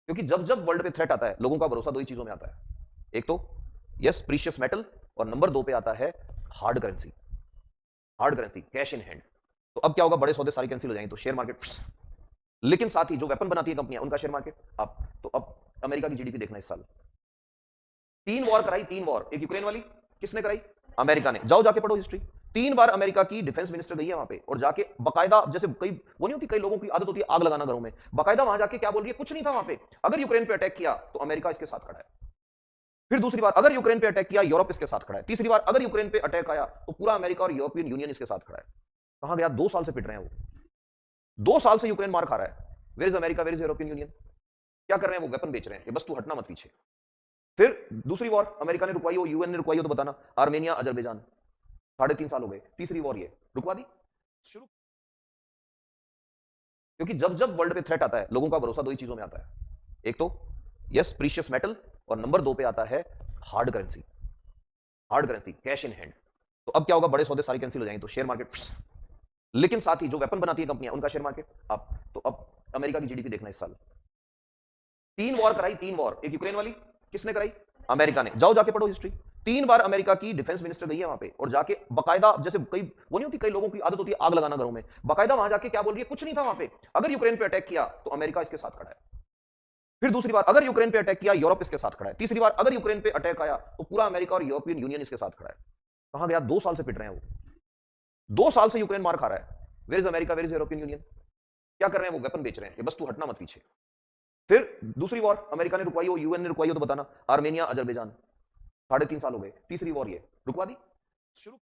क्योंकि जब जब वर्ल्ड पे थ्रेट आता है लोगों का भरोसा दो ही चीजों में आता है। एक तो यस प्रीशियस मेटल, और नंबर दो पे आता है hard currency. Hard currency, cash in hand. तो अब क्या होगा, बड़े सौदे सारे कैंसिल हो जाएंगे तो शेयर मार्केट। लेकिन साथ ही जो वेपन बनाती है कंपनियां उनका शेयर मार्केट अप। तो अब अमेरिका की जीडीपी देखना इस साल, 3 वॉर कराई, 3 वॉर। एक यूक्रेन वाली किसने कराई? अमेरिका ने। जाओ जाके पढ़ो हिस्ट्री। 3 बार अमेरिका की डिफेंस मिनिस्टर गई है वहां पे और जाके बकायदा, जैसे कई वो नहीं होती, कई लोगों की आदत होती है आग लगाना घरों में, बकायदा वहां जाके क्या बोल रही है, कुछ नहीं था वहां पे, अगर यूक्रेन पे अटैक किया तो अमेरिका इसके साथ खड़ा है। फिर दूसरी बार अगर यूक्रेन पे अटैक किया यूरोप इसके साथ खड़ा है। तीसरी बार अगर यूक्रेन पे अटैक आया तो पूरा अमेरिका और यूरोपियन यूनियन इसके साथ खड़ा है। कहां गया? 2 साल से पिट रहे हैं वो। 2 साल से यूक्रेन मार खा रहा है। Where is America, where is European Union? क्या कर रहे हैं वो? वेपन बेच रहे हैं, ये बस तू हटना मत पीछे। फिर दूसरी वॉर अमेरिका ने रुकवाई हो, यूएन ने रुकवाई हो तो बताना। आर्मेनिया, अजरबैजान, 3.5 साल हो गए। तीसरी वॉर ये रुकवा दी शुरू। क्योंकि जब जब वर्ल्ड पे थ्रेट आता है लोगों का भरोसा दो ही चीजों में आता है। एक तो यस प्रीशियस मेटल, और नंबर दो पे आता है hard currency. Hard currency, cash in hand. तो अब क्या होगा, बड़े सौदे सारे कैंसिल हो जाएंगे तो शेयर मार्केट। लेकिन साथ ही जो वेपन बनाती है कंपनियां उनका शेयर मार्केट अप। तो अब अमेरिका की जीडीपी देखना इस साल, 3 वॉर कराई, 3 वॉर। एक यूक्रेन वाली किसने कराई? अमेरिका ने। जाओ जाके पढ़ो हिस्ट्री। 3 बार अमेरिका की डिफेंस मिनिस्टर गई है वहां पे और जाके बकायदा, जैसे कई वो नहीं होती, कई लोगों की आदत होती है आग लगाना घरों में, बकायदा वहां जाके क्या बोल रही है, कुछ नहीं था वहां पे, अगर यूक्रेन पे अटैक किया तो अमेरिका इसके साथ खड़ा है। फिर दूसरी बार अगर यूक्रेन पे अटैक किया यूरोप इसके साथ खड़ा है। तीसरी बार अगर यूक्रेन पे अटैक आया तो पूरा अमेरिका और यूरोपियन यूनियन इसके साथ खड़ा है। कहां गया? 2 साल से पिट रहे हैं वो। 2 साल से यूक्रेन मार खा रहा है। Where is America, where is European Union? क्या कर रहे हैं वो? वेपन बेच रहे हैं, ये बस तू हटना मत पीछे। फिर दूसरी वॉर अमेरिका ने रुकवाई हो, यूएन ने रुकवाई हो तो बताना। आर्मेनिया, अजरबैजान, 3.5 साल हो गए। तीसरी वॉर ये रुकवा दी शुरू।